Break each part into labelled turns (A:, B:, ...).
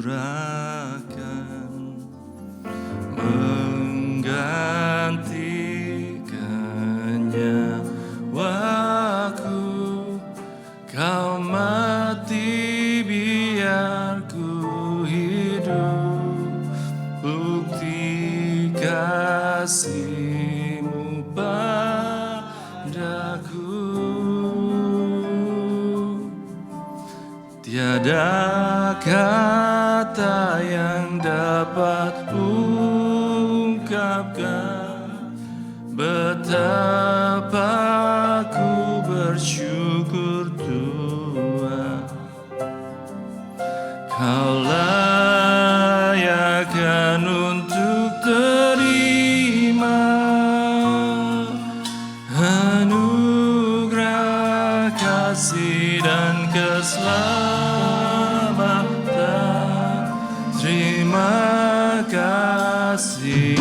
A: curahkan, menggantikan nyawaku. Kau mati biar ku hidup, bukti kasih-Mu padaku. Tiada kata yang dapat ungkapkan betapa ku bersyukur Tuhan. Kau layakkan untuk terima anugerah kasih dan keselamatan. Terima kasih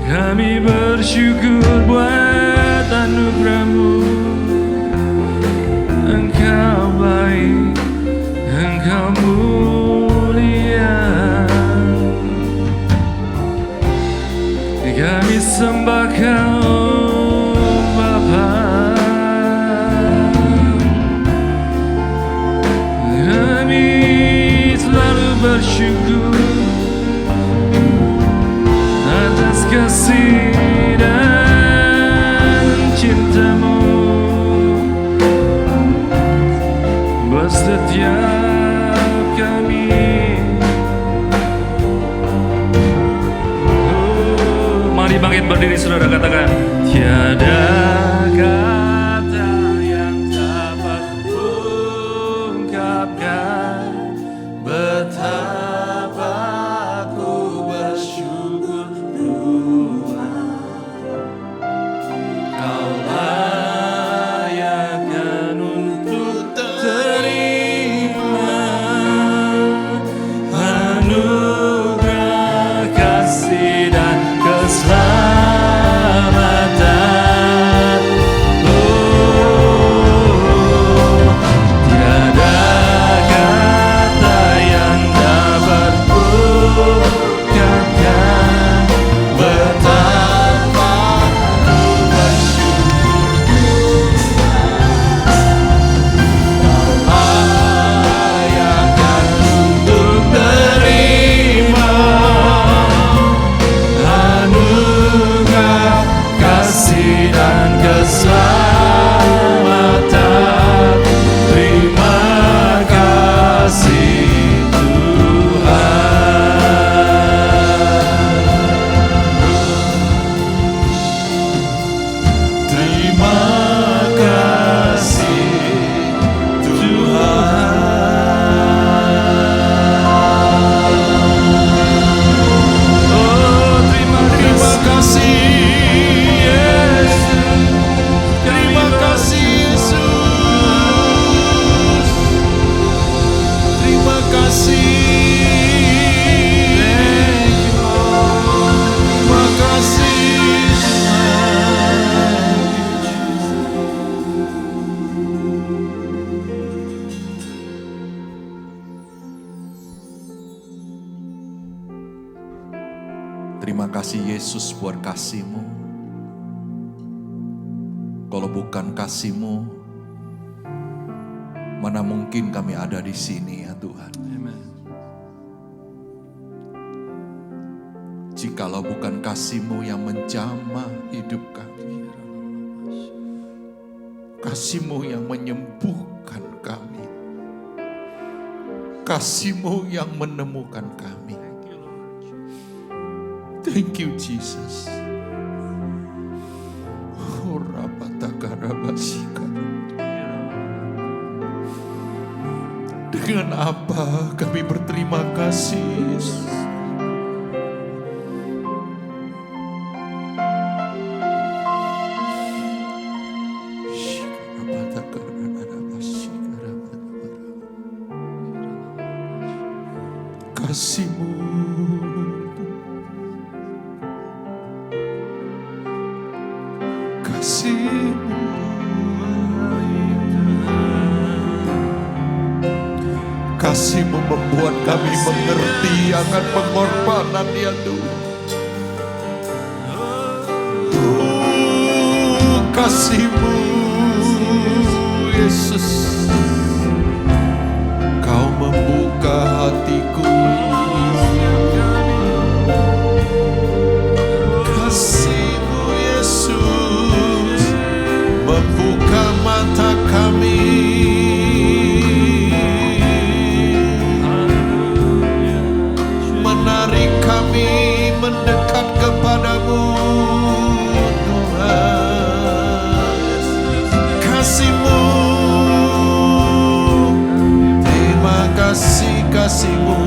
A: Kami bersyukur buat anugerah-Mu. Engkau baik, Engkau mulia. Kami sembah Kau Bapa. Kami selalu bersyukur atas kasih dan Tiada kata yang dapat ungkapkan betapa ku bersyukur Tuhan. Kau layakan untuk terima anugerah kasih dan keselamatan. Tiada kata yang dapat ungkapkan betapa ku bersyukur layakan untuk terima anugerah kasih dan keselamatan. Terima kasih Tuhan. Terima kasih Tuhan. Oh, terima kasih Yesus. Terima kasih Yesus. Terima kasih. Terima kasih
B: Terima kasih Yesus buat kasih-Mu. Kalau bukan kasih-Mu, mana mungkin kami ada di sini ya Tuhan.
A: Amen.
B: Jikalau bukan kasih-Mu yang menjamah hidup kami, kasih-Mu yang menyembuhkan kami, kasih-Mu yang menemukan kami. Thank you Jesus. Dengan apa kami berterima kasih Yesus? Kasih-Mu, kasih-Mu, kasih-Mu membuat kami mengerti akan pengorbanan ya Tuhan. Kasih-Mu Yesus, Kau membuka hatiku. Kasih-Mu Yesus membuka mata kami, menarik kami mendekat kepadamu Tuhan. Kasih-Mu, terima kasih kasih-Mu.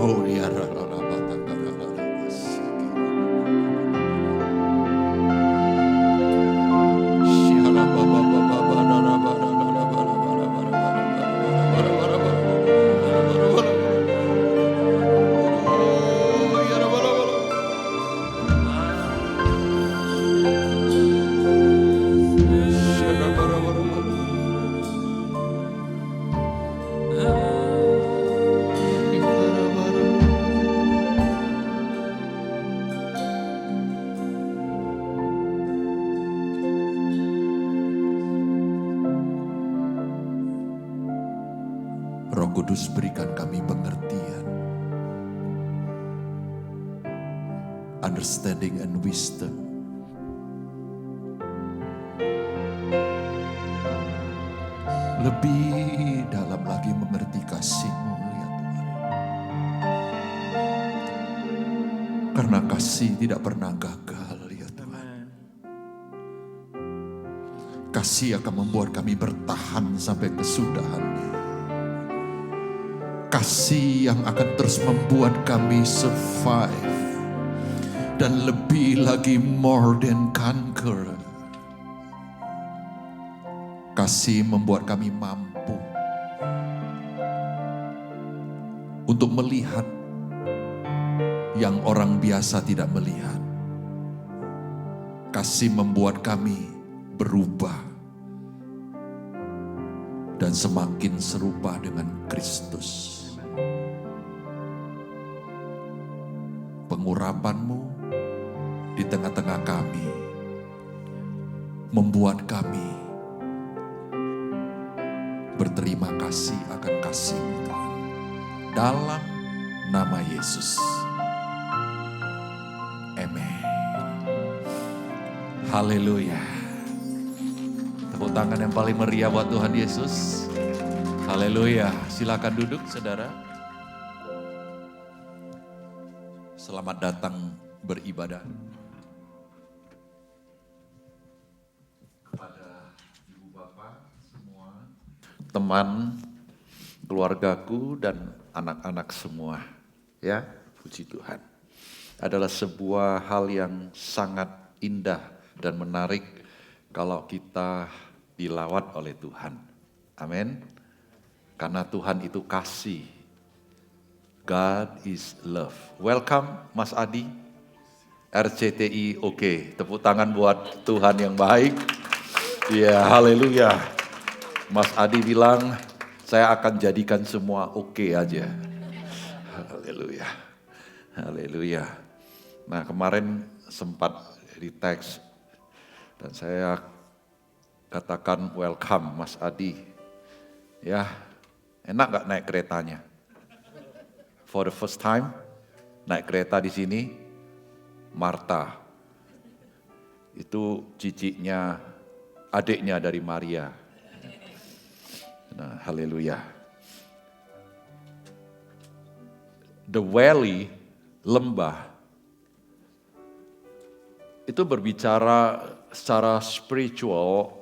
B: Oh ya
A: Ah
B: Kudus, berikan kami pengertian, understanding and wisdom. Lebih dalam lagi mengerti kasih-Mu ya Tuhan. Karena kasih tidak pernah gagal ya Tuhan. Kasih akan membuat kami bertahan sampai kesudahannya. Kasih yang akan terus membuat kami survive. Dan lebih lagi more than conquer. Kasih membuat kami mampu untuk melihat yang orang biasa tidak melihat. Kasih membuat kami berubah dan semakin serupa dengan Kristus. Pengurapan-Mu di tengah-tengah kami membuat kami berterima kasih akan kasih-Mu Tuhan. Dalam nama Yesus. Amen. Haleluya. Tepuk tangan yang paling meriah buat Tuhan Yesus. Haleluya. Silakan duduk saudara. Selamat datang beribadah. Kepada ibu bapak semua, teman, keluargaku dan anak-anak semua. Ya, puji Tuhan. Adalah sebuah hal yang sangat indah dan menarik kalau kita dilawat oleh Tuhan. Amin. Karena Tuhan itu kasih. God is love. Welcome Mas Adi. RCTI oke. Tepuk tangan buat Tuhan yang baik. Ya, haleluya. Mas Adi bilang, saya akan jadikan semua oke aja. Haleluya. Haleluya. Nah, kemarin sempat di teks dan saya katakan welcome Mas Adi. Ya, enak gak naik keretanya? For the first time, naik kereta di sini, Marta. Itu ciciknya, adiknya dari Maria. Nah, haleluya. The valley, lembah, itu berbicara secara spiritual,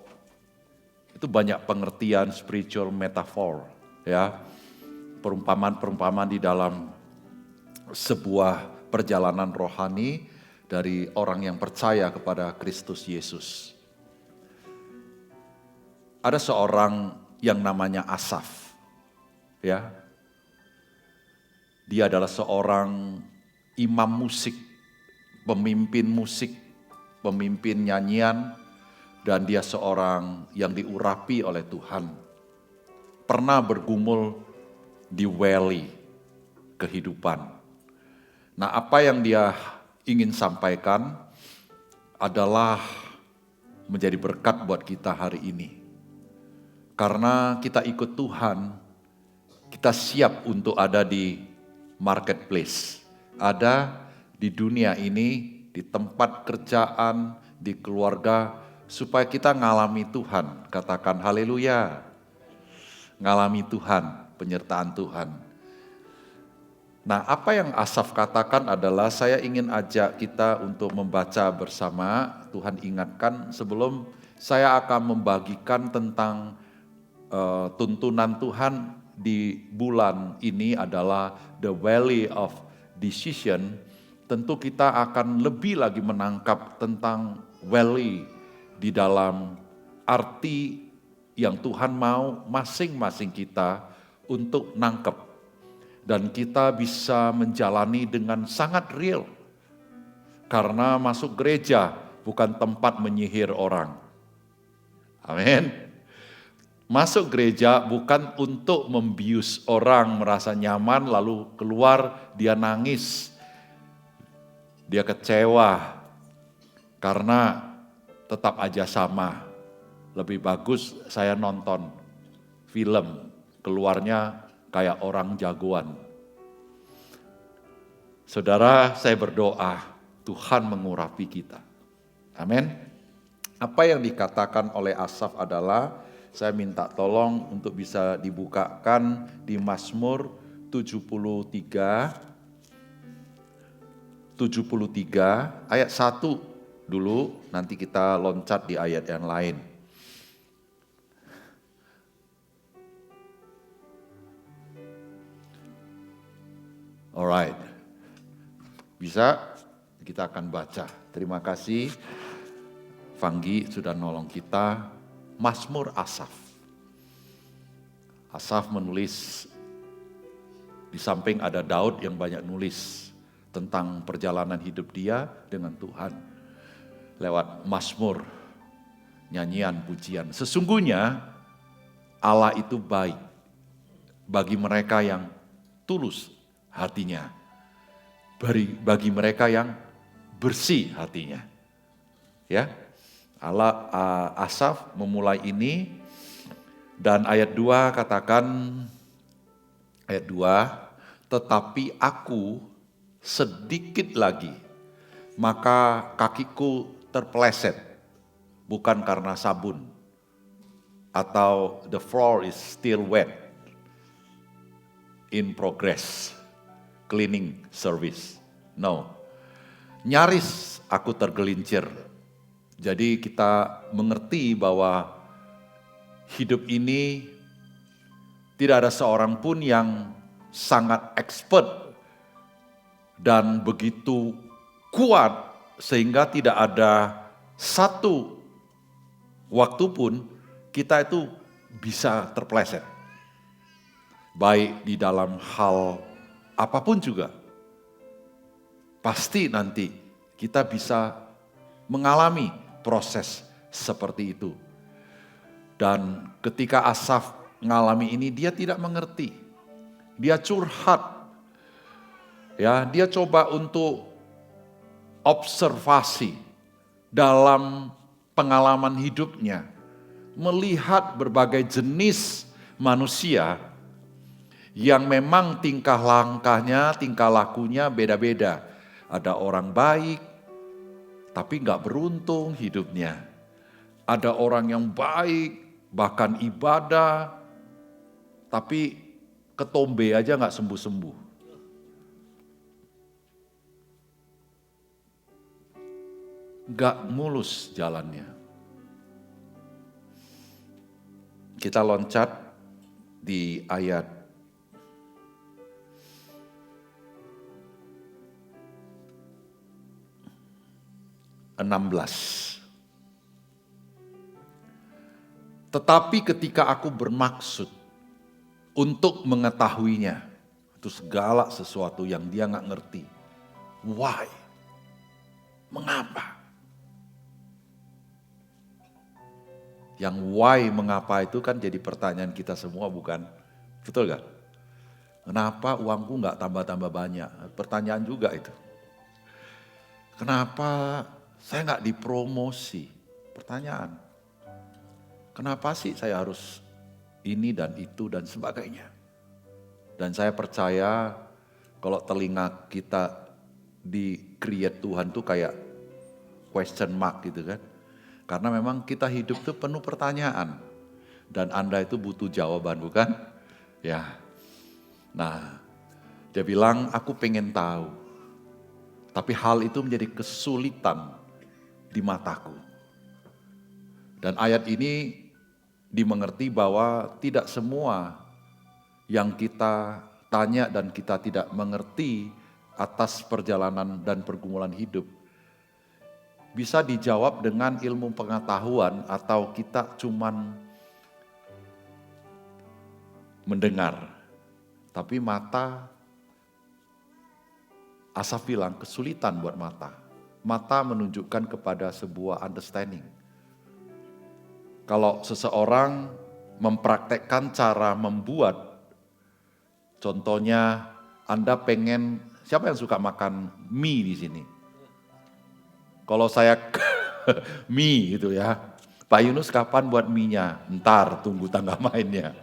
B: itu banyak pengertian spiritual metafor, ya. Perumpamaan-perumpamaan di dalam sebuah perjalanan rohani dari orang yang percaya kepada Kristus Yesus. Ada seorang yang namanya Asaf, ya. Dia adalah seorang imam musik, pemimpin nyanyian, dan dia seorang yang diurapi oleh Tuhan. Pernah bergumul di valley kehidupan. Nah, apa yang dia ingin sampaikan adalah menjadi berkat buat kita hari ini. Karena kita ikut Tuhan, kita siap untuk ada di marketplace. Ada di dunia ini, di tempat kerjaan, di keluarga, supaya kita ngalami Tuhan. Katakan haleluya. Ngalami Tuhan, penyertaan Tuhan. Nah, apa yang Asaf katakan adalah saya ingin ajak kita untuk membaca bersama. Tuhan ingatkan sebelum saya akan membagikan tentang tuntunan Tuhan di bulan ini adalah the valley of decision. Tentu kita akan lebih lagi menangkap tentang valley di dalam arti yang Tuhan mau masing-masing kita untuk nangkep. Dan kita bisa menjalani dengan sangat real. Karena masuk gereja bukan tempat menyihir orang. Amin. Masuk gereja bukan untuk membius orang merasa nyaman lalu keluar dia nangis. Dia kecewa karena tetap aja sama. Lebih bagus saya nonton film, keluarnya
C: kayak orang jagoan. Saudara, saya berdoa Tuhan mengurapi kita. Amin. Apa yang dikatakan oleh Asaf adalah, saya minta tolong untuk bisa dibukakan di Mazmur 73 ayat 1 dulu, nanti kita loncat di ayat yang lain. Alright. Bisa? Kita akan baca. Terima kasih Fanggi sudah nolong kita. Mazmur Asaf. Asaf menulis, di samping ada Daud yang banyak nulis tentang perjalanan hidup dia dengan Tuhan. Lewat Mazmur, nyanyian, pujian. Sesungguhnya Allah itu baik bagi mereka yang tulus hatinya. Bagi mereka yang bersih hatinya. Ya, Allah Asaf memulai ini, dan ayat 2 katakan, ayat 2, tetapi aku sedikit lagi, maka kakiku terpeleset, bukan karena sabun, atau the floor is still wet, in progress, cleaning service. No, nyaris aku tergelincir. Jadi kita mengerti bahwa hidup ini tidak ada seorang pun yang sangat expert dan begitu kuat sehingga tidak ada satu waktu pun kita itu bisa terpeleset. Baik di dalam hal apapun juga, pasti nanti kita bisa mengalami proses seperti itu. Dan ketika Asaf mengalami ini, dia tidak mengerti. Dia curhat. Ya, dia coba untuk observasi dalam pengalaman hidupnya, melihat berbagai jenis manusia yang memang tingkah langkahnya, tingkah lakunya beda-beda. Ada orang baik, tapi gak beruntung hidupnya. Ada orang yang baik, bahkan ibadah, tapi ketombe aja gak sembuh-sembuh. Gak mulus jalannya. Kita loncat di ayat 16. Tetapi ketika aku bermaksud untuk mengetahuinya, itu segala sesuatu yang dia gak ngerti. Why? Mengapa? Yang why mengapa itu kan jadi pertanyaan kita semua, bukan? Betul gak? Kenapa uangku gak tambah-tambah banyak? Pertanyaan juga itu. Kenapa saya gak dipromosi? Pertanyaan. Kenapa sih saya harus ini dan itu dan sebagainya? Dan saya percaya kalau telinga kita di-create Tuhan tuh kayak question mark gitu kan. Karena memang kita hidup tuh penuh pertanyaan. Dan Anda itu butuh jawaban, bukan? Ya. Nah, dia bilang aku pengen tahu. Tapi hal itu menjadi kesulitan di mataku. Dan ayat ini dimengerti bahwa tidak semua yang kita tanya dan kita tidak mengerti atas perjalanan dan pergumulan hidup bisa dijawab dengan ilmu pengetahuan atau kita cuman mendengar. Tapi mata, Asaf bilang kesulitan buat mata. Mata menunjukkan kepada sebuah understanding. Kalau seseorang mempraktekkan cara membuat, contohnya Anda pengen, siapa yang suka makan mie di sini? Kalau saya mie gitu ya, Pak Yunus kapan buat mie-nya? Ntar tunggu tanggal mainnya.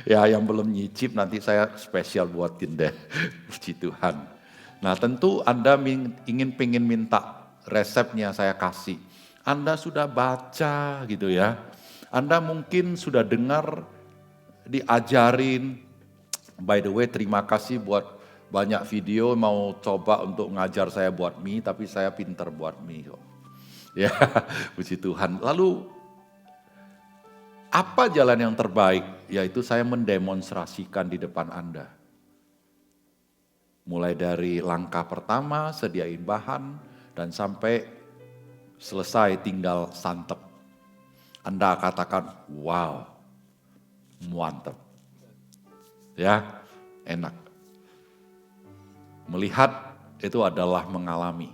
C: Ya yang belum nyicip nanti saya spesial buatin deh. Puji Tuhan. Nah tentu Anda pengen minta resepnya saya kasih. Anda sudah baca gitu ya. Anda mungkin sudah dengar, diajarin. By the way terima kasih buat banyak video mau coba untuk ngajar saya buat mie. Tapi saya pinter buat mie kok. Ya puji Tuhan. Lalu apa jalan yang terbaik? Yaitu saya mendemonstrasikan di depan Anda. Mulai dari langkah pertama, sediain bahan, dan sampai selesai tinggal santap. Anda katakan, wow, mantap. Ya, enak. Melihat itu adalah mengalami.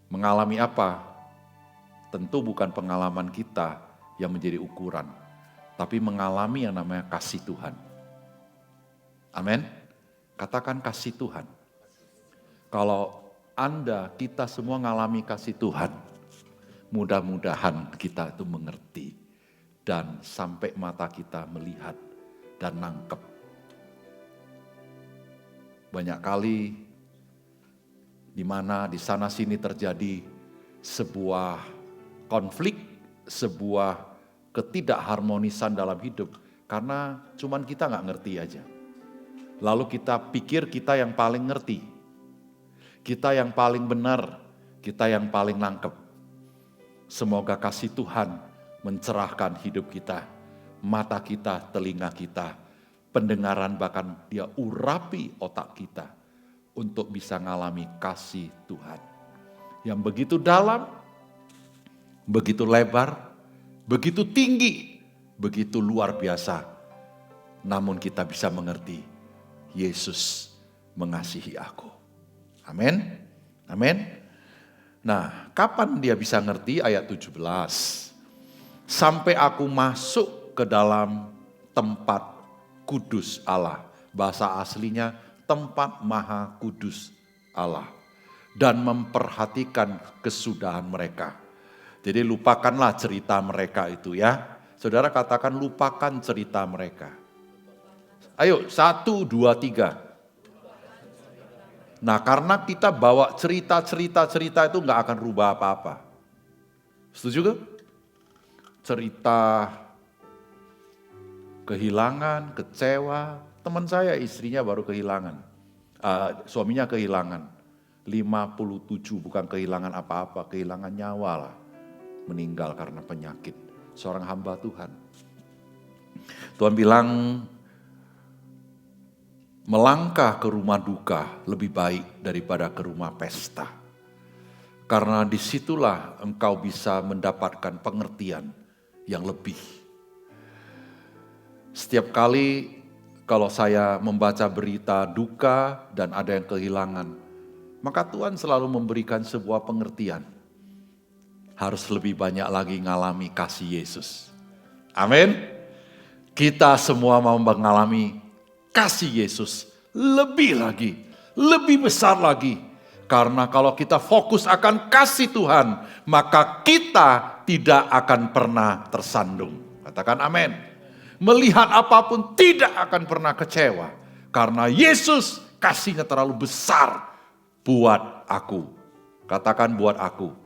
C: Mengalami apa? Tentu bukan pengalaman kita yang menjadi ukuran, tapi mengalami yang namanya kasih Tuhan. Amin. Katakan kasih Tuhan. Kalau Anda, kita semua mengalami kasih Tuhan, mudah-mudahan kita itu mengerti dan sampai mata kita melihat dan nangkep. Banyak kali di mana di sana sini terjadi sebuah konflik, sebuah ketidakharmonisan dalam hidup. Karena cuman kita gak ngerti aja. Lalu kita pikir kita yang paling ngerti. Kita yang paling benar. Kita yang paling nangkep. Semoga kasih Tuhan mencerahkan hidup kita. Mata kita, telinga kita. Pendengaran bahkan dia urapi otak kita. Untuk bisa ngalami kasih Tuhan. Yang begitu dalam, begitu lebar, begitu tinggi, begitu luar biasa. Namun kita bisa mengerti, Yesus mengasihi aku. Amin. Amin. Nah, kapan dia bisa ngerti? Ayat 17. Sampai aku masuk ke dalam tempat kudus Allah. Bahasa aslinya tempat maha kudus Allah. Dan memperhatikan kesudahan mereka. Jadi lupakanlah cerita mereka itu ya. Saudara katakan lupakan cerita mereka. Ayo 1, 2, 3. Nah karena kita bawa cerita itu gak akan rubah apa-apa. Setuju gak? Cerita kehilangan, kecewa. Teman saya istrinya baru kehilangan. Suaminya kehilangan. 57 bukan kehilangan apa-apa, kehilangan nyawa lah. Meninggal karena penyakit. Seorang hamba Tuhan. Tuhan bilang, melangkah ke rumah duka lebih baik daripada ke rumah pesta. Karena disitulah engkau bisa mendapatkan pengertian yang lebih. Setiap kali kalau saya membaca berita duka dan ada yang kehilangan, maka Tuhan selalu memberikan sebuah pengertian. Harus lebih banyak lagi ngalami kasih Yesus. Amin. Kita semua mau mengalami kasih Yesus lebih lagi, lebih besar lagi. Karena kalau kita fokus akan kasih Tuhan, maka kita tidak akan pernah tersandung. Katakan amin. Melihat apapun tidak akan pernah kecewa. Karena Yesus kasihnya terlalu besar buat aku. Katakan buat aku.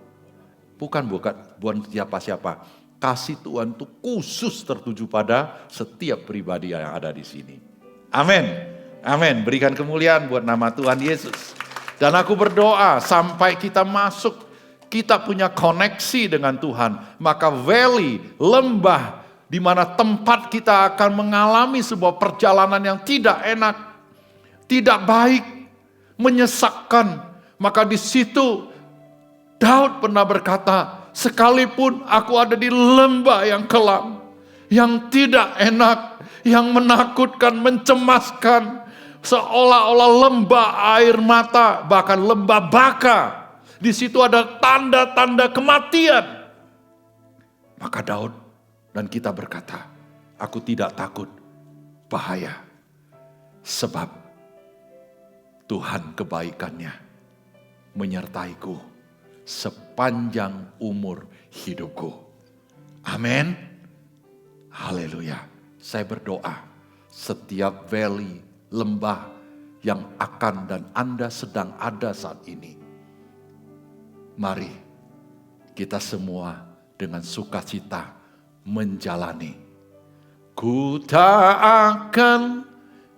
C: Bukan buat siapa-siapa. Kasih Tuhan itu khusus tertuju pada setiap pribadi yang ada di sini. Amin. Amin. Berikan kemuliaan buat nama Tuhan Yesus. Dan aku berdoa sampai kita masuk, kita punya koneksi dengan Tuhan. Maka valley, lembah, di mana tempat kita akan mengalami sebuah perjalanan yang tidak enak, tidak baik, menyesakkan. Maka di situ Daud pernah berkata, sekalipun aku ada di lembah yang kelam, yang tidak enak, yang menakutkan, mencemaskan, seolah-olah lembah air mata, bahkan lembah baka. Di situ ada tanda-tanda kematian. Maka Daud dan kita berkata, aku tidak takut bahaya, sebab Tuhan kebaikannya menyertaiku sepanjang umur hidupku. Amin. Haleluya. Saya berdoa setiap valley, lembah yang akan dan Anda sedang ada saat ini. Mari kita semua dengan sukacita menjalani. Ku tak akan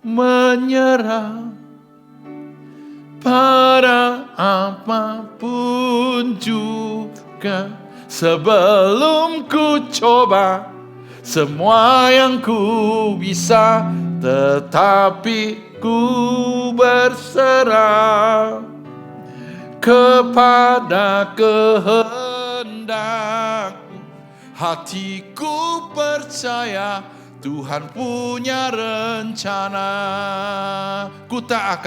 C: menyerah pada apapun juga, sebelum ku coba semua yang ku bisa, tetapi ku berserah kepada kehendakmu. Hatiku percaya Tuhan punya rencana. Ku tak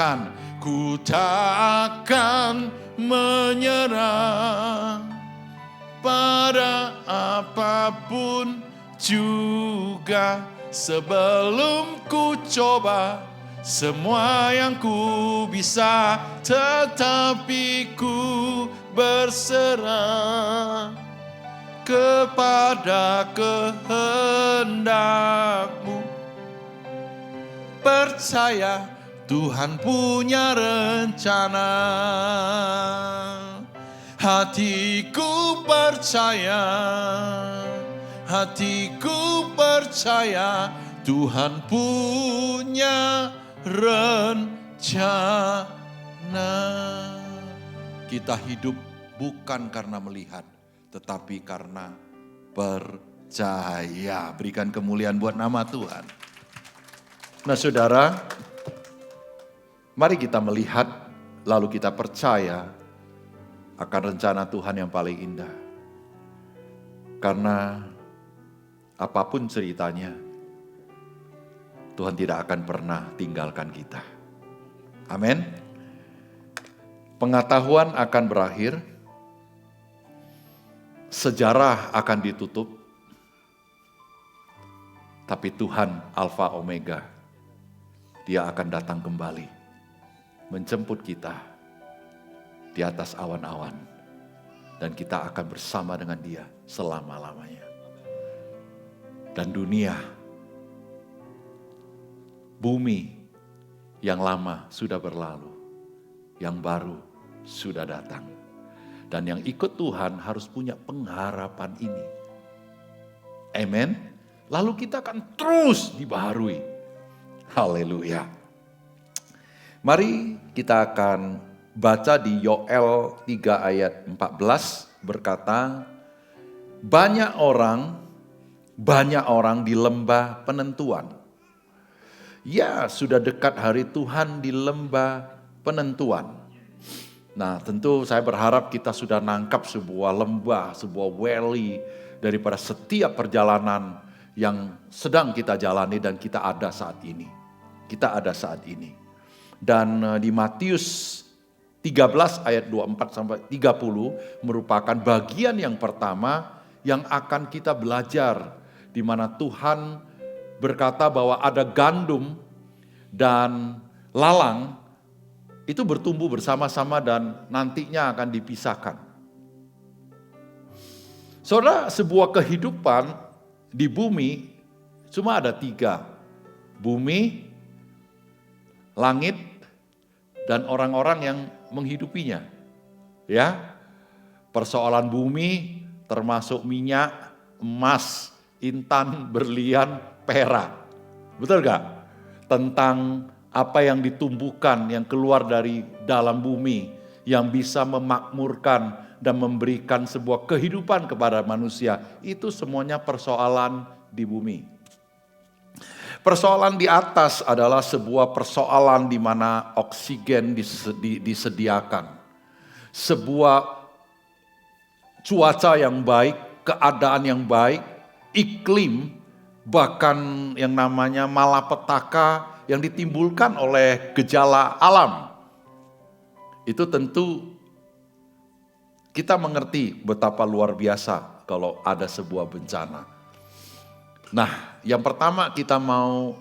C: akan menyerah pada apapun juga, sebelum ku coba semua yang ku bisa, tetapi ku berserah kepada kehendakmu. Percaya Tuhan punya rencana. Hatiku percaya Tuhan punya rencana. Kita hidup bukan karena melihat, tetapi karena percaya. Berikan kemuliaan buat nama Tuhan. Nah saudara, mari kita melihat, lalu kita percaya akan rencana Tuhan yang paling indah. Karena apapun ceritanya, Tuhan tidak akan pernah tinggalkan kita. Amin. Pengetahuan akan berakhir, sejarah akan ditutup, tapi Tuhan Alfa Omega, Dia akan datang kembali, menjemput kita di atas awan-awan, dan kita akan bersama dengan Dia selama-lamanya. Dan dunia, bumi yang lama sudah berlalu, yang baru sudah datang. Dan yang ikut Tuhan harus punya pengharapan ini. Amen. Lalu kita akan terus dibaharui. Haleluya. Mari kita akan baca di Yoel 3 ayat 14 berkata, banyak orang di lembah penentuan. Ya, sudah dekat hari Tuhan di lembah penentuan. Nah, tentu saya berharap kita sudah nangkap sebuah lembah, sebuah valley daripada setiap perjalanan yang sedang kita jalani dan kita ada saat ini. Kita ada saat ini. Dan di Matius 13 ayat 24 sampai 30 merupakan bagian yang pertama yang akan kita belajar, di mana Tuhan berkata bahwa ada gandum dan lalang itu bertumbuh bersama-sama dan nantinya akan dipisahkan. Saudara, sebuah kehidupan di bumi cuma ada 3. Bumi, langit, dan orang-orang yang menghidupinya. Ya, persoalan bumi termasuk minyak, emas, intan, berlian, perak. Betul gak? Tentang apa yang ditumbuhkan, yang keluar dari dalam bumi, yang bisa memakmurkan dan memberikan sebuah kehidupan kepada manusia. Itu semuanya persoalan di bumi. Persoalan di atas adalah sebuah persoalan di mana oksigen disediakan. Sebuah cuaca yang baik, keadaan yang baik, iklim, bahkan yang namanya malapetaka yang ditimbulkan oleh gejala alam. Itu tentu kita mengerti betapa luar biasa kalau ada sebuah bencana. Nah, yang pertama kita mau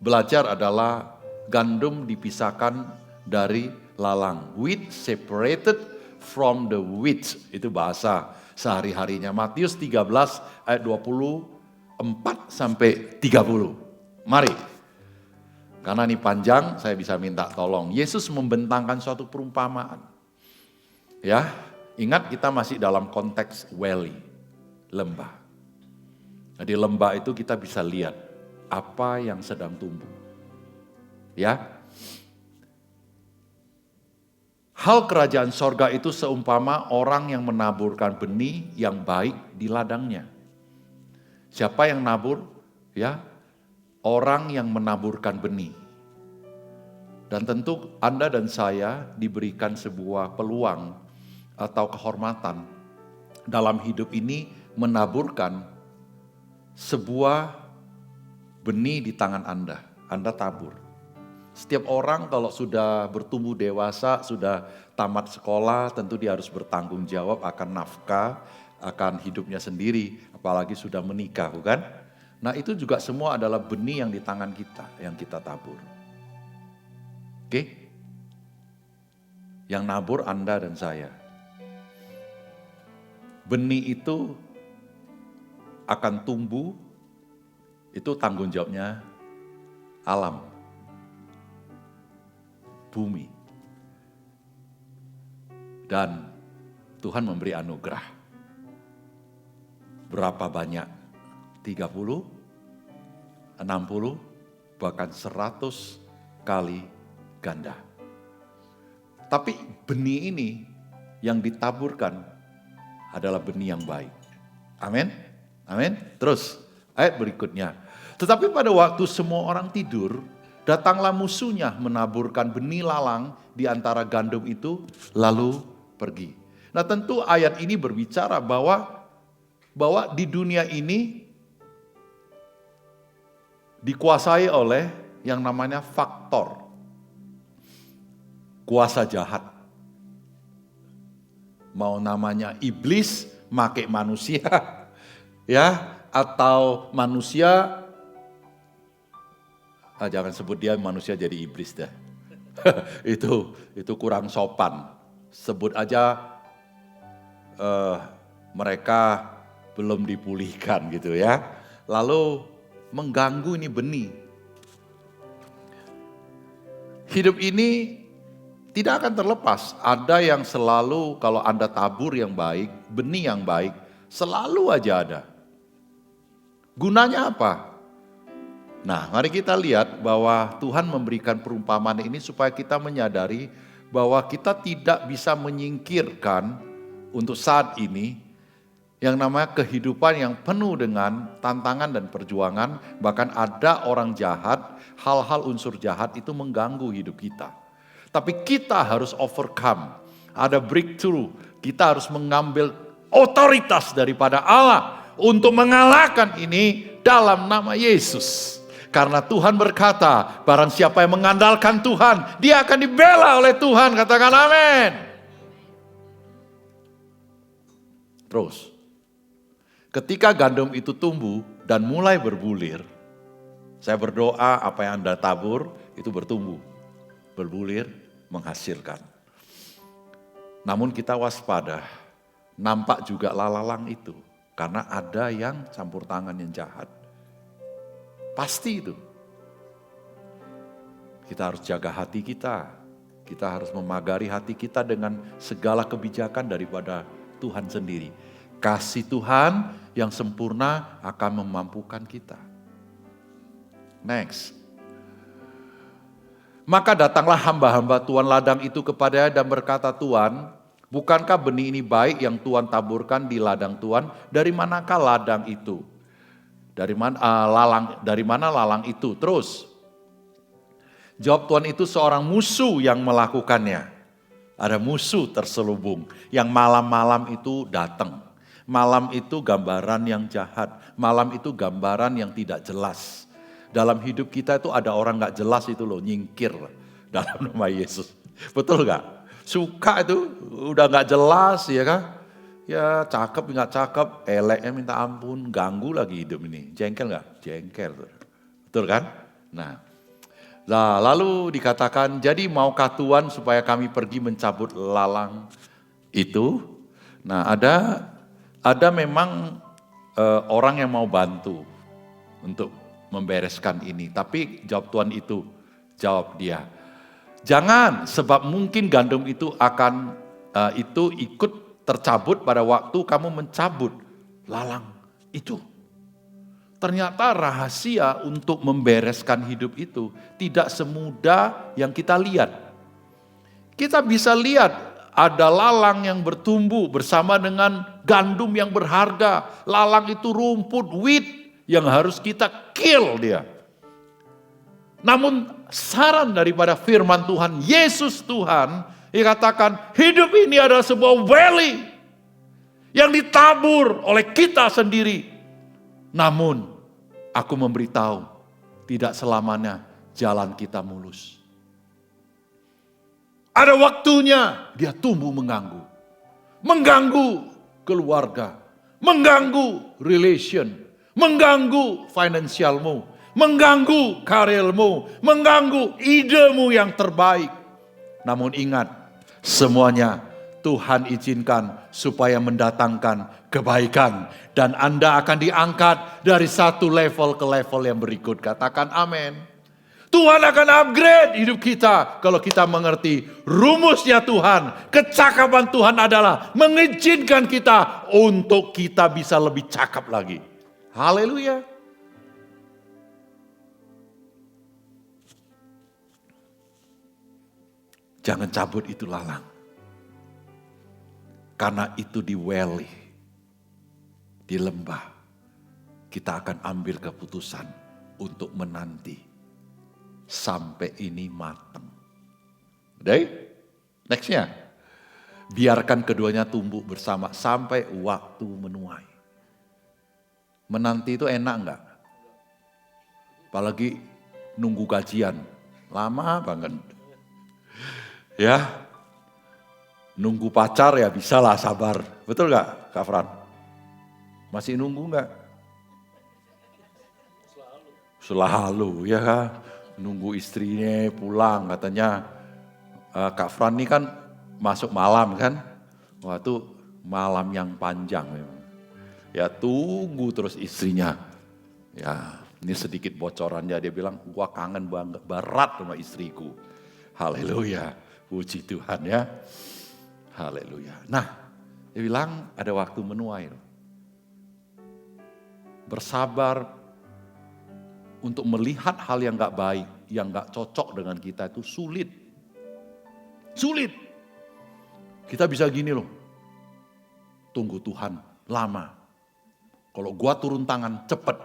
C: belajar adalah gandum dipisahkan dari lalang. Wheat separated from the wheat. Itu bahasa sehari-harinya. Matius 13 ayat 20 4 sampai 30. Mari. Karena ini panjang, saya bisa minta tolong. Yesus membentangkan suatu perumpamaan. Ya, ingat kita masih dalam konteks valley, lembah. Nah, di lembah itu kita bisa lihat apa yang sedang tumbuh. Ya. Hal kerajaan sorga itu seumpama orang yang menaburkan benih yang baik di ladangnya. Siapa yang nabur? Ya, orang yang menaburkan benih. Dan tentu Anda dan saya diberikan sebuah peluang atau kehormatan dalam hidup ini menaburkan sebuah benih di tangan Anda. Anda tabur. Setiap orang kalau sudah bertumbuh dewasa, sudah tamat sekolah, tentu dia harus bertanggung jawab akan nafkah, akan hidupnya sendiri, apalagi sudah menikah, bukan? Nah, itu juga semua adalah benih yang di tangan kita, yang kita tabur. Oke? Yang nabur Anda dan saya. Benih itu akan tumbuh, itu tanggung jawabnya alam. Bumi. Dan Tuhan memberi anugerah. Berapa banyak? 30, 60, bahkan 100 kali ganda. Tapi benih ini yang ditaburkan adalah benih yang baik. Amin? Amin? Terus, ayat berikutnya. Tetapi pada waktu semua orang tidur, datanglah musuhnya menaburkan benih lalang di antara gandum itu, lalu pergi. Nah, tentu ayat ini berbicara bahwa di dunia ini dikuasai oleh yang namanya faktor kuasa jahat. Mau namanya iblis make manusia, ya, atau manusia. Jangan sebut dia manusia jadi iblis dah. itu kurang sopan. Sebut aja mereka belum dipulihkan gitu ya. Lalu mengganggu ini benih. Hidup ini tidak akan terlepas. Ada yang selalu kalau Anda tabur yang baik, benih yang baik, selalu aja ada. Gunanya apa? Nah, mari kita lihat bahwa Tuhan memberikan perumpamaan ini supaya kita menyadari bahwa kita tidak bisa menyingkirkan untuk saat ini yang namanya kehidupan yang penuh dengan tantangan dan perjuangan. Bahkan ada orang jahat, hal-hal unsur jahat itu mengganggu hidup kita. Tapi kita harus overcome, ada breakthrough. Kita harus mengambil otoritas daripada Allah untuk mengalahkan ini dalam nama Yesus. Karena Tuhan berkata, barang siapa yang mengandalkan Tuhan, dia akan dibela oleh Tuhan. Katakan amin. Terus, ketika gandum itu tumbuh dan mulai berbulir, saya berdoa apa yang Anda tabur itu bertumbuh, berbulir, menghasilkan. Namun kita waspada, nampak juga lalang itu. Karena ada yang campur tangan yang jahat. Pasti itu. Kita harus jaga hati kita. Kita harus memagari hati kita dengan segala kebijakan daripada Tuhan sendiri. Kasih Tuhan yang sempurna akan memampukan kita. Next. Maka datanglah hamba-hamba Tuhan ladang itu kepadanya dan berkata, Tuhan, bukankah benih ini baik yang Tuhan taburkan di ladang Tuhan? Dari manakah ladang itu? Dari mana lalang itu? Terus, jawab Tuhan, itu seorang musuh yang melakukannya. Ada musuh terselubung yang malam-malam itu datang. Malam itu gambaran yang jahat. Malam itu gambaran yang tidak jelas. Dalam hidup kita itu ada orang gak jelas itu loh, nyingkir dalam nama Yesus. Betul gak? Suka itu udah gak jelas ya kan? Ya cakep gak cakep, eleknya minta ampun, ganggu lagi hidup ini. Jengkel gak? Jengkel. Betul kan? Nah, lalu dikatakan, jadi maukah Tuhan supaya kami pergi mencabut lalang itu? Nah, ada memang orang yang mau bantu. untuk membereskan ini. Tapi jawab Tuhan itu, jawab dia. Jangan, sebab mungkin gandum itu akan itu ikut tercabut pada waktu kamu mencabut lalang itu. Ternyata rahasia untuk membereskan hidup itu tidak semudah yang kita lihat. Kita bisa lihat ada lalang yang bertumbuh bersama dengan gandum yang berharga. Lalang itu rumput, wheat yang harus kita kill dia. Namun saran daripada firman Tuhan, Yesus Tuhan, dia katakan hidup ini adalah sebuah valley yang ditabur oleh kita sendiri. Namun aku memberitahu, tidak selamanya jalan kita mulus. Ada waktunya dia tumbuh mengganggu. Mengganggu keluarga. Mengganggu relation. Mengganggu finansialmu. Mengganggu karirmu. Mengganggu idemu yang terbaik. Namun ingat, semuanya Tuhan izinkan supaya mendatangkan kebaikan. Dan Anda akan diangkat dari satu level ke level yang berikut. Katakan amin. Tuhan akan upgrade hidup kita kalau kita mengerti rumusnya Tuhan. Kecakapan Tuhan adalah mengizinkan kita untuk kita bisa lebih cakap lagi. Haleluya. Jangan cabut itu lalang. Karena itu di valley, di lembah, kita akan ambil keputusan untuk menanti sampai ini matang. Udah? Nextnya, biarkan keduanya tumbuh bersama sampai waktu menuai. Menanti itu enak enggak? Apalagi nunggu gajian, lama banget. Ya. Nunggu pacar ya bisa lah sabar. Betul gak Kak Fran? Masih nunggu gak? Selalu ya kan. Nunggu istrinya pulang katanya. Kak Fran ini kan masuk malam kan. Wah itu malam yang panjang memang. Ya tunggu terus istrinya. Ya ini sedikit bocorannya. Dia bilang gua kangen banget berat sama istriku. Haleluya. Puji Tuhan ya. Haleluya. Nah, dia bilang ada waktu menuai. Bersabar untuk melihat hal yang gak baik, yang gak cocok dengan kita itu sulit. Sulit. Kita bisa gini loh. Tunggu Tuhan lama. Kalau gua turun tangan cepet.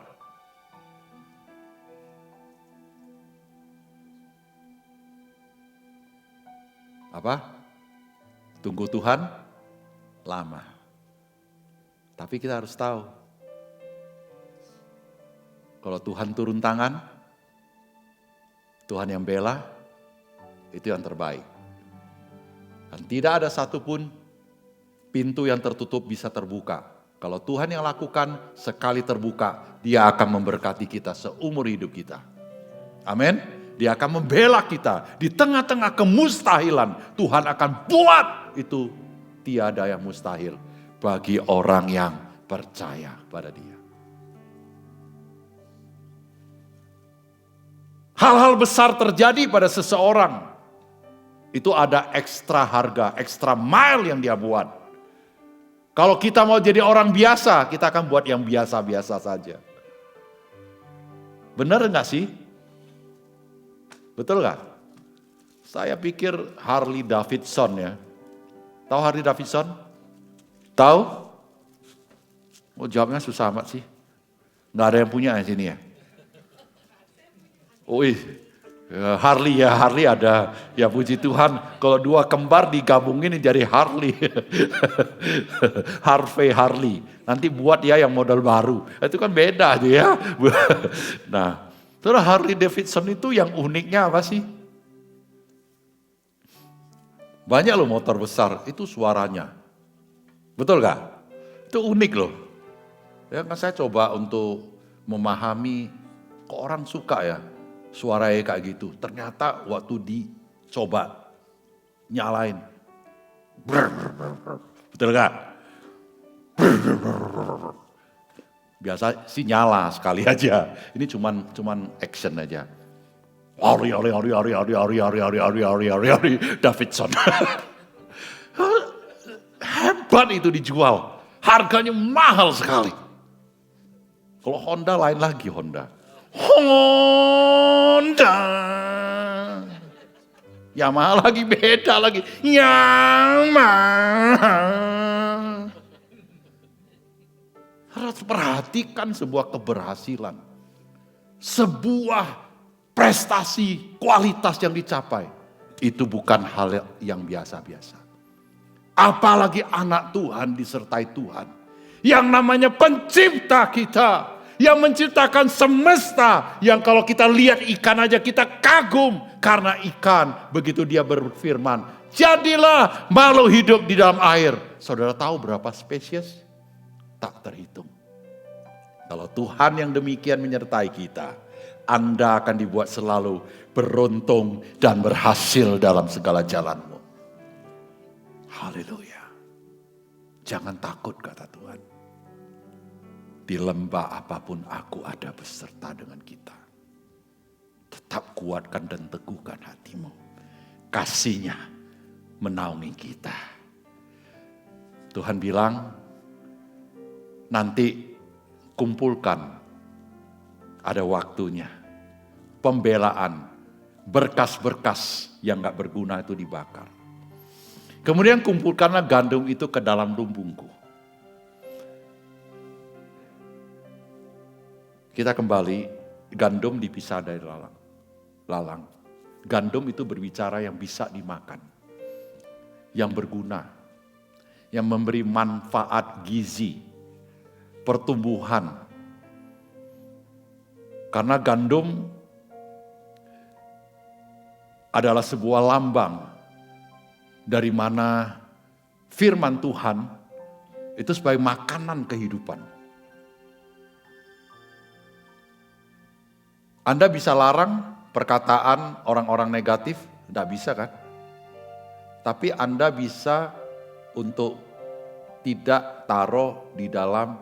C: Apa? Tunggu Tuhan lama. Tapi kita harus tahu. Kalau Tuhan turun tangan, Tuhan yang bela, itu yang terbaik. Dan tidak ada satupun pintu yang tertutup bisa terbuka. Kalau Tuhan yang lakukan, sekali terbuka, Dia akan memberkati kita seumur hidup kita. Amin. Dia akan membela kita di tengah-tengah kemustahilan. Tuhan akan buat itu tiada yang mustahil bagi orang yang percaya pada Dia. Hal-hal besar terjadi pada seseorang. Itu ada ekstra harga, ekstra mile yang dia buat. Kalau kita mau jadi orang biasa, kita akan buat yang biasa-biasa saja. Benar enggak sih? Betul gak? Saya pikir Harley Davidson ya. Tahu Harley Davidson? Tahu? Oh jawabnya susah amat sih. Nggak ada yang punya di sini ya? Oh Harley ada. Ya puji Tuhan. Kalau dua kembar digabungin jadi Harley. Harley. Nanti buat ya yang model baru. Itu kan beda aja ya. Nah. Terus Harley Davidson itu yang uniknya apa sih? Banyak loh motor besar, itu suaranya. Betul gak? Itu unik loh. Ya kan saya coba untuk memahami, kok orang suka ya suaranya kayak gitu. Ternyata waktu dicoba nyalain. Betul gak? Biasa sih nyala sekali aja. Ini cuman action aja. Ari Davidson. Hebat itu dijual. Harganya mahal sekali. Kalau Honda lain lagi Honda. Yamaha lagi beda lagi. Yamaha. Harus perhatikan sebuah keberhasilan. Sebuah prestasi, kualitas yang dicapai. Itu bukan hal yang biasa-biasa. Apalagi anak Tuhan disertai Tuhan. Yang namanya pencipta kita. Yang menciptakan semesta. Yang kalau kita lihat ikan aja kita kagum. Karena ikan begitu dia berfirman. Jadilah makhluk hidup di dalam air. Saudara tahu berapa spesies? Tak terhitung. Kalau Tuhan yang demikian menyertai kita, Anda akan dibuat selalu beruntung dan berhasil dalam segala jalanmu. Haleluya. Jangan takut kata Tuhan. Di lembah apapun aku ada beserta dengan kita. Tetap kuatkan dan teguhkan hatimu. Kasih-Nya menaungi kita. Tuhan bilang, nanti kumpulkan, ada waktunya. Pembelaan, berkas-berkas yang gak berguna itu dibakar. Kemudian kumpulkanlah gandum itu ke dalam lumbungku. Kita kembali, gandum dipisah dari lalang. Gandum itu berbicara yang bisa dimakan. Yang berguna. Yang memberi manfaat gizi. Pertumbuhan. Karena gandum adalah sebuah lambang dari mana firman Tuhan itu sebagai makanan kehidupan. Anda bisa larang perkataan orang-orang negatif, tidak bisa kan? Tapi Anda bisa untuk tidak taruh di dalam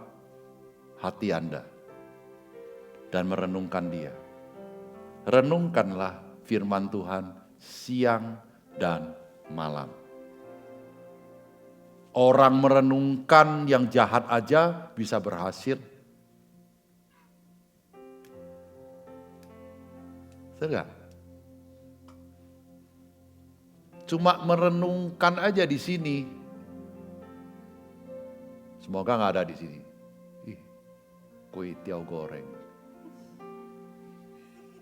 C: hati Anda dan merenungkan dia. Renungkanlah firman Tuhan siang dan malam. Orang merenungkan yang jahat aja bisa berhasil. Enggak? Cuma merenungkan aja di sini. Semoga nggak ada di sini. Kue tiaw goreng.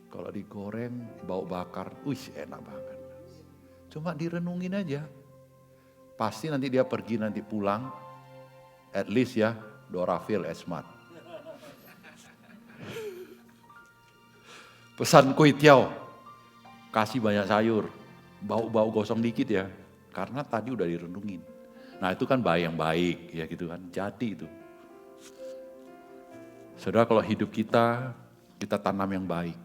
C: Kalau digoreng, bau bakar, enak banget. Cuma direnungin aja. Pasti nanti dia pergi nanti pulang, at least ya, Dorafil Esmat. Pesan kue tiaw, kasih banyak sayur, bau-bau gosong dikit ya, karena tadi udah direnungin. Nah itu kan yang baik, ya gitu kan, jadi itu. Saudara kalau hidup kita tanam yang baik.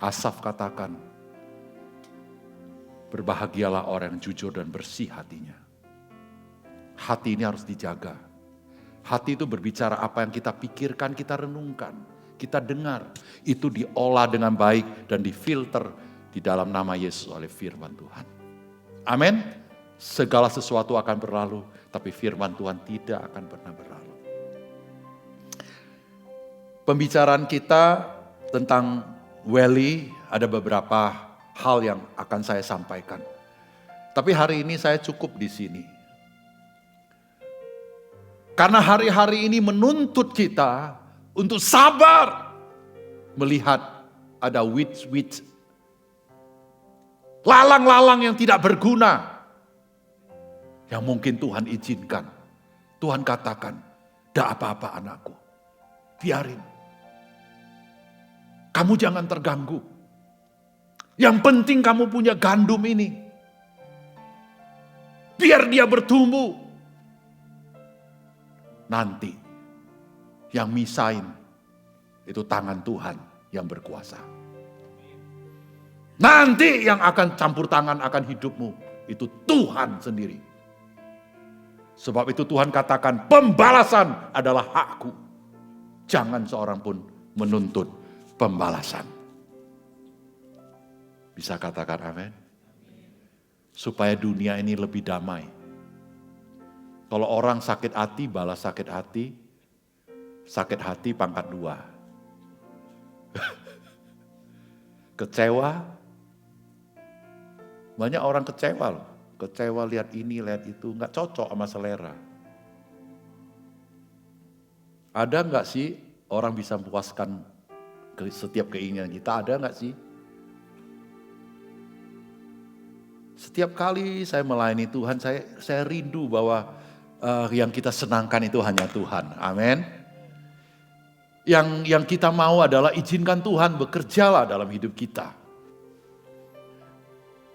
C: Asaf katakan, berbahagialah orang yang jujur dan bersih hatinya. Hati ini harus dijaga. Hati itu berbicara apa yang kita pikirkan, kita renungkan, kita dengar. Itu diolah dengan baik dan difilter di dalam nama Yesus oleh firman Tuhan. Amin. Segala sesuatu akan berlalu, tapi firman Tuhan tidak akan pernah berlalu. Pembicaraan kita tentang Welly ada beberapa hal yang akan saya sampaikan. Tapi hari ini saya cukup di sini. Karena hari-hari ini menuntut kita untuk sabar melihat ada witch-witch, lalang-lalang yang tidak berguna, yang mungkin Tuhan izinkan. Tuhan katakan, "Tidak apa-apa anakku, biarin. Kamu jangan terganggu. Yang penting kamu punya gandum ini. Biar dia bertumbuh. Nanti yang misain itu tangan Tuhan yang berkuasa. Nanti yang akan campur tangan akan hidupmu itu Tuhan sendiri. Sebab itu Tuhan katakan pembalasan adalah hakku. Jangan seorang pun menuntut pembalasan. Bisa katakan amin? Supaya dunia ini lebih damai. Kalau orang sakit hati, balas sakit hati pangkat 2. Kecewa, banyak orang kecewa loh. Kecewa lihat ini, lihat itu, nggak cocok sama selera. Ada nggak sih orang bisa memuaskan setiap keinginan kita? Ada nggak sih? Setiap kali saya melayani Tuhan, saya rindu bahwa yang kita senangkan itu hanya Tuhan. Amin. Yang kita mau adalah izinkan Tuhan bekerjalah dalam hidup kita.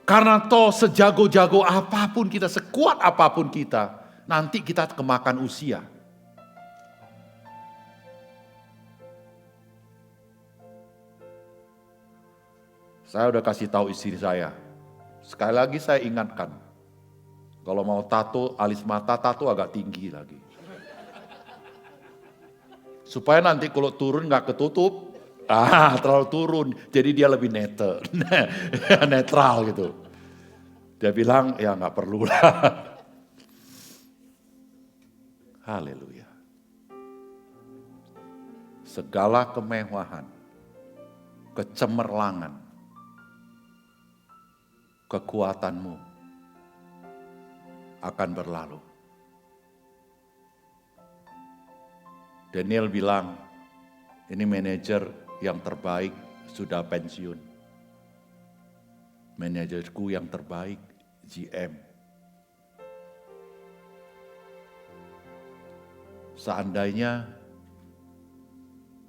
C: Karena toh sejago-jago apapun kita, sekuat apapun kita, nanti kita kemakan usia. Saya udah kasih tahu istri saya. Sekali lagi saya ingatkan, kalau mau tato, alis mata tato agak tinggi lagi. Supaya nanti kalau turun gak ketutup, terlalu turun, jadi dia lebih netral gitu. Dia bilang, ya gak perlu lah. Haleluya. Segala kemewahan, kecemerlangan, kekuatanmu akan berlalu. Daniel bilang, ini manajer yang terbaik sudah pensiun. Manajerku yang terbaik, GM. Seandainya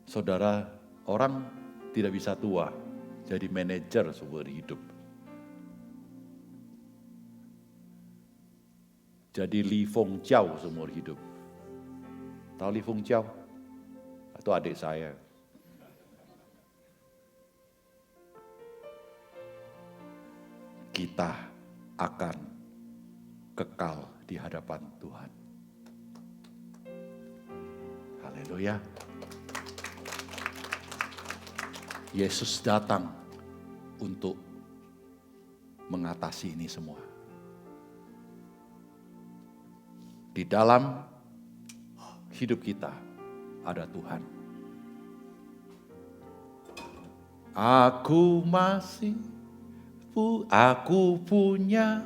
C: saudara, orang tidak bisa tua jadi manajer seumur hidup. Jadi Li Feng Jiao seumur hidup. Tahu Li Feng Jiao? Itu adik saya. Kita akan kekal di hadapan Tuhan. Haleluya. Yesus datang untuk mengatasi ini semua. Di dalam hidup kita ada Tuhan. Aku punya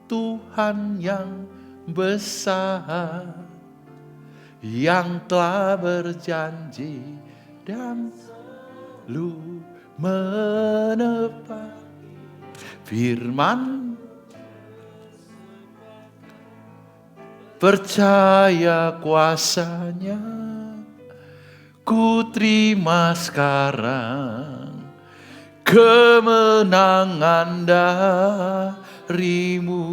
C: Tuhan yang besar, yang telah berjanji dan selalu menepati firman. Percaya kuasanya, ku terima sekarang kemenangan darimu.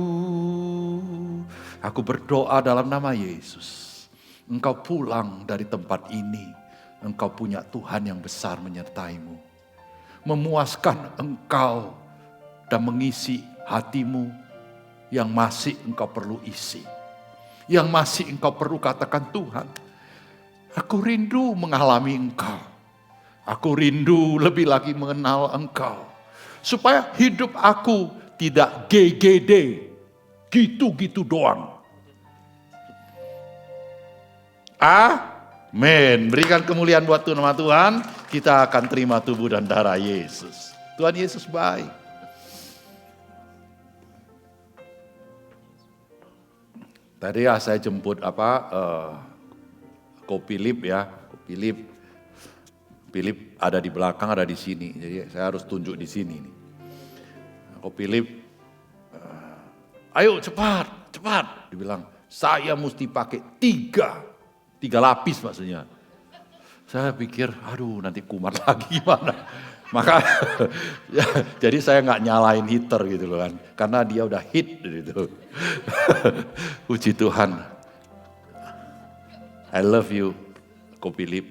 C: Aku berdoa dalam nama Yesus, engkau pulang dari tempat ini, engkau punya Tuhan yang besar menyertaimu, memuaskan engkau dan mengisi hatimu yang masih engkau perlu isi. Yang masih engkau perlu katakan, Tuhan, aku rindu mengalami engkau. Aku rindu lebih lagi mengenal engkau. Supaya hidup aku tidak GGD, gitu-gitu doang. Amin. Berikan kemuliaan buat nama Tuhan, kita akan terima tubuh dan darah Yesus. Tuhan Yesus baik. Tadi saya jemput Ko Philip ya. Philip ada di belakang, ada di sini. Jadi saya harus tunjuk di sini nih. Ko Philip, ayo cepat. Dibilang, saya mesti pakai tiga lapis maksudnya. Saya pikir, aduh nanti kumat lagi gimana. Maka ya, jadi saya nggak nyalain heater gitu loh kan, karena dia udah hit gitu. Puji Tuhan. I love you, Ko Philip.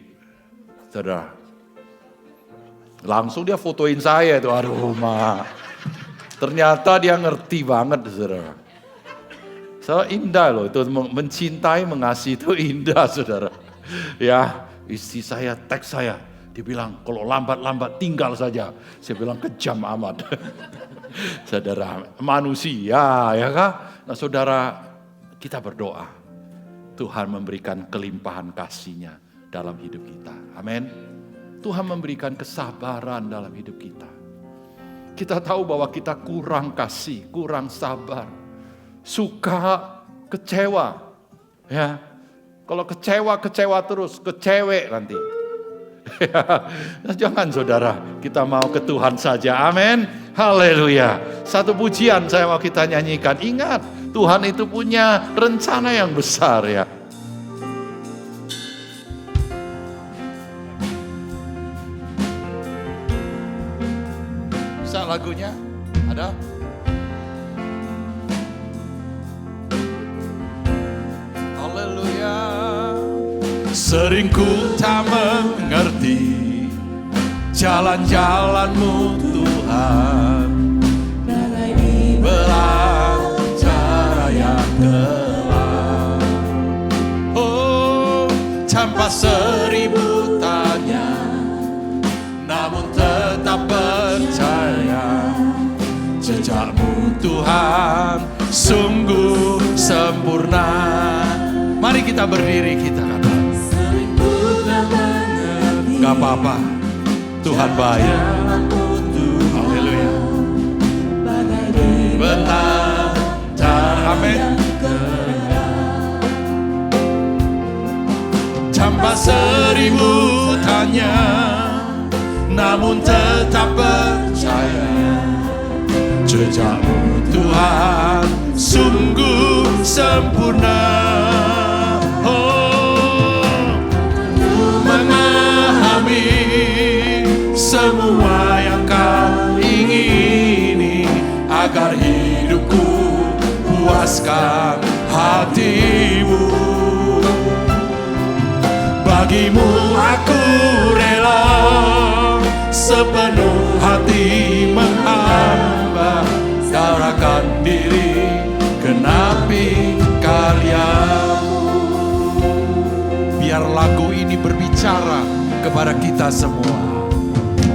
C: Saudara, langsung dia fotoin saya itu, aduh ma. Ternyata dia ngerti banget, saudara. So indah loh, itu mencintai, mengasihi itu indah, saudara. Ya, Istri saya teks saya, dia bilang kalau lambat-lambat tinggal saja. Saya bilang kejam amat. Saudara, manusia ya kah? Nah saudara, kita berdoa. Tuhan memberikan kelimpahan kasih-Nya dalam hidup kita. Amin. Tuhan memberikan kesabaran dalam hidup kita. Kita tahu bahwa kita kurang kasih, kurang sabar. Suka kecewa. Ya. Kalau kecewa terus, kecewek nanti. Jangan saudara, kita mau ke Tuhan saja. Amin. Haleluya. Satu pujian saya mau kita nyanyikan. Ingat, Tuhan itu punya rencana yang besar ya. Bisa lagunya? Ada? Haleluya. Sering ku tak mengerti jalan-jalan-Mu Tuhan, bagai di belantara yang gelap. Oh, tanpa seribu tanya, namun tetap percaya jejak-Mu Tuhan sungguh sempurna. Mari kita berdiri, kita katakan. Gak apa-apa, Tuhan baik. Haleluya. Belantara, amin. Tanpa seribu tanya, namun tetap percaya jejak-Mu Tuhan sungguh sempurna. Semua yang Kau ingini, agar hidupku puaskan hati-Mu. Bagi-Mu aku rela sepenuh hati menghamba, serahkan diri genapi karya-Mu. Biar lagu ini berbicara kepada kita semua.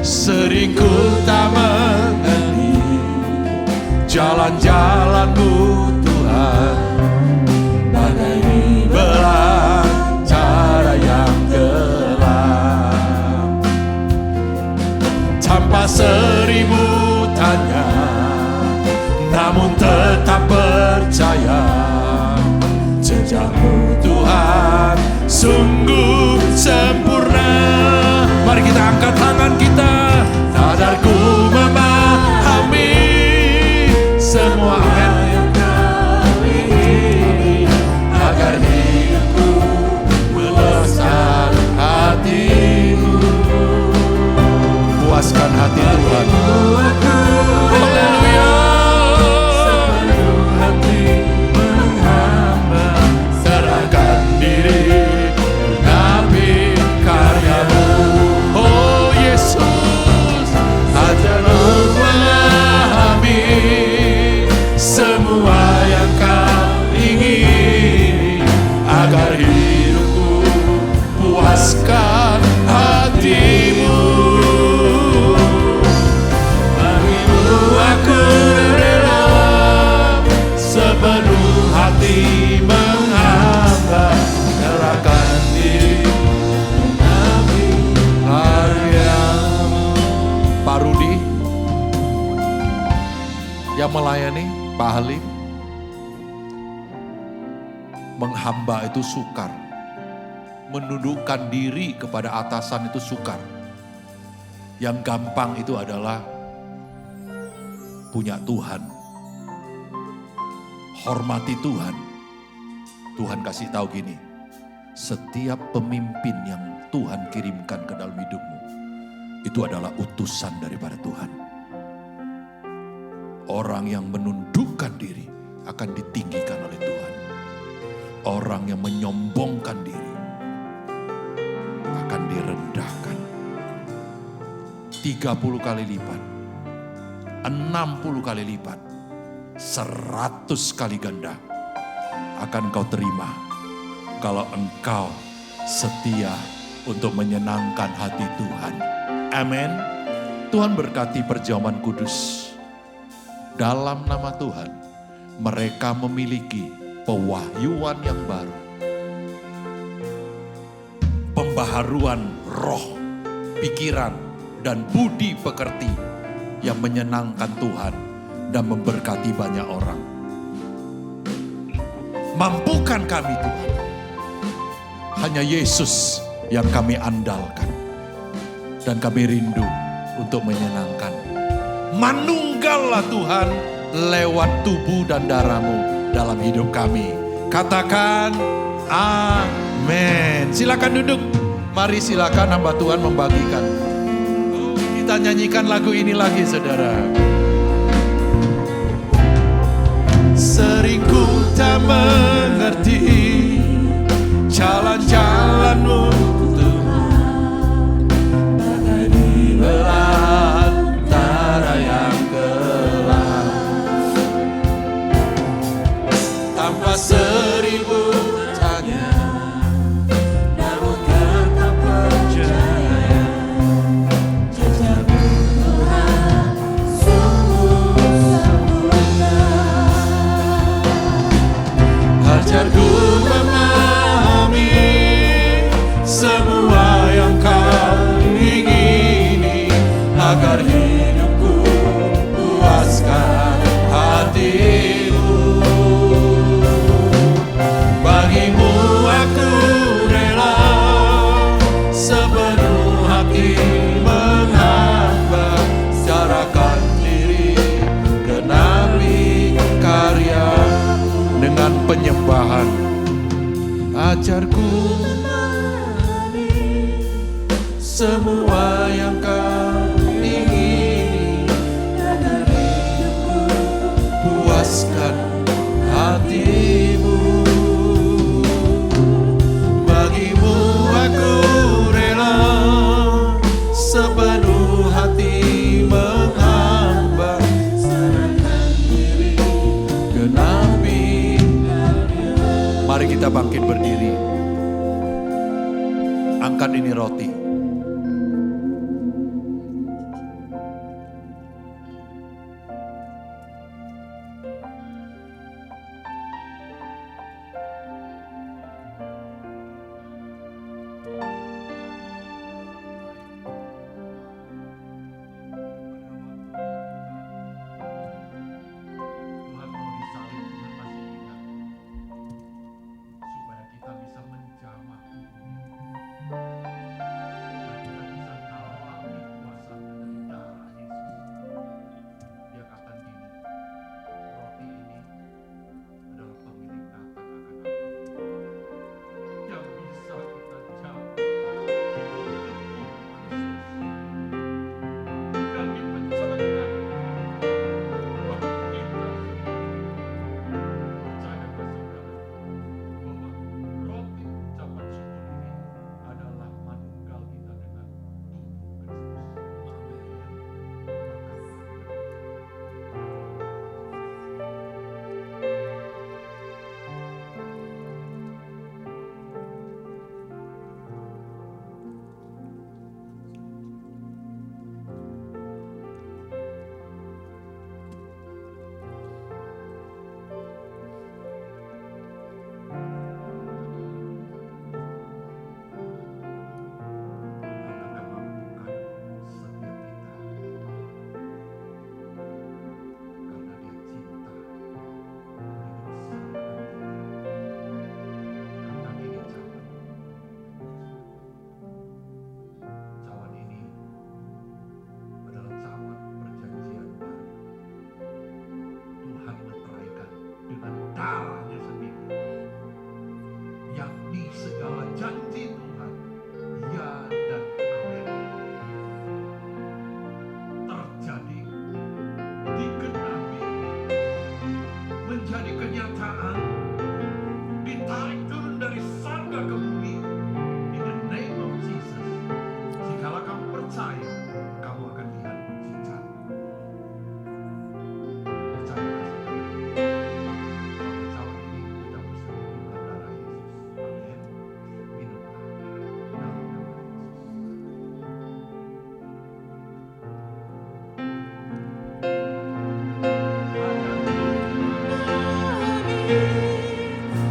C: Sering ku tak mengerti jalan-jalan-Mu Tuhan, bagai di belantara yang gelap. Tanpa seribu tanya, namun tetap percaya jejak-Mu Tuhan sungguh sempurna. Mari kita angkat tangan kita. Sadarku memahami semua yang Kau ingini, agar hidupku puaskan hati-Mu. Puaskan hati Tuhan. Haleluya. Sepenuh hati menghamba, serahkan diri genapi karya-Mu. Semua yang Kau ingini, agar hidupku puaskan hati-Mu. Bagi-Mu aku rela sepenuh hati menghamba, serahkan diri genapi karya-Mu. Pak Rudi yang melayani, Pak Halim, menghamba itu sukar, menundukkan diri kepada atasan itu sukar. Yang gampang itu adalah punya Tuhan, hormati Tuhan. Tuhan kasih tahu gini, setiap pemimpin yang Tuhan kirimkan ke dalam hidupmu, itu adalah utusan daripada Tuhan. Orang yang menundukkan diri akan ditinggikan oleh Tuhan. Orang yang menyombongkan diri akan direndahkan. 30 kali lipat, 60 kali lipat, 100 kali ganda akan kau terima kalau engkau setia
B: untuk menyenangkan hati Tuhan. Amin. Tuhan berkati perjamuan kudus. Dalam nama Tuhan, mereka memiliki pewahyuan yang baru. Pembaharuan roh, pikiran, dan budi pekerti yang menyenangkan Tuhan dan memberkati banyak orang. Mampukan kami Tuhan. Hanya Yesus yang kami andalkan. Dan kami rindu untuk menyenangkan. Manunggallah Tuhan lewat tubuh dan darah-Mu dalam hidup kami. Katakan amin. Silakan duduk. Mari silakan hamba Tuhan membagikan. Kita nyanyikan lagu ini lagi saudara.
A: Sering ku tak mengerti jalan-jalan-Mu Tuhan, bagai di belantara yang gelap, tanpa seribu tanya, namun tetap percaya, jejak-Mu Tuhan sungguh sempurna. Ajarku memahami semua yang Kau ingini, agar hidupku puaskan hati-Mu. Bagi-Mu aku rela sepenuh hati menghamba, serahkan diri genapi karya
B: Dengan penyembahan. Ajarku
A: semua yang Kau ingini, agar hidupku puaskan hati-Mu. Bagi-Mu aku rela sepenuh hati menghamba, serahkan diri genapi.
B: Mari kita bangkit berdiri. Angkat ini roti. Tuhan mau disalib, Tuhan masih ingat. Supaya kita bisa menjamah tubuhnya.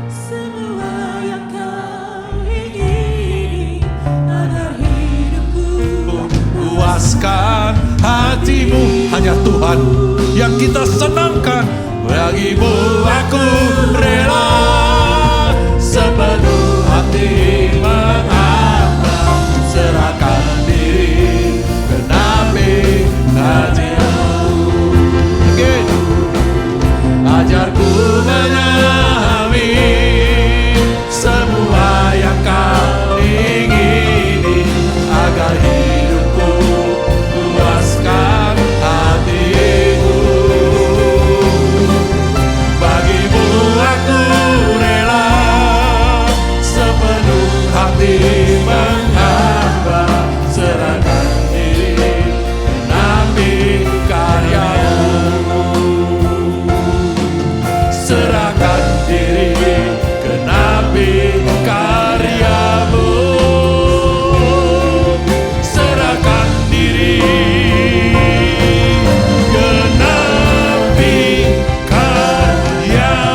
D: semua yang kau ingini agar hidupku
A: Puaskan hatimu, hanya Tuhan yang kita senangkan. Bagimu aku rela sepenuh hati menghamba, serahkan diri genapi hatimu. Again. Ajarku memahami semua yang kau ingini agar hidupku puaskan hatimu. Bagimu aku rela sepenuh hati menghamba, serahkan diri genapi karyamu. Serahkan diri genapi karyamu. Serahkan diri genapi karyamu.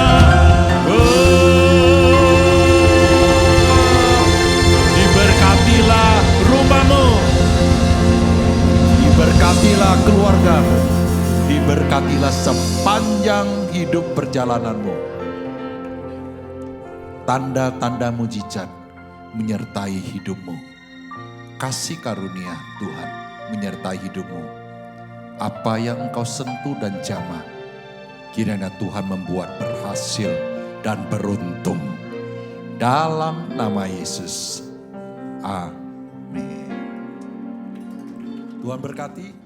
A: Diberkatilah rumahmu, diberkatilah keluargamu, diberkatilah sepanjang hidup perjalananmu. Tanda-tanda mujizat menyertai hidupmu. Kasih karunia Tuhan menyertai hidupmu. Apa yang engkau sentuh dan jamah, kiranya Tuhan membuat berhasil dan beruntung. Dalam nama Yesus. Amin. Tuhan berkati.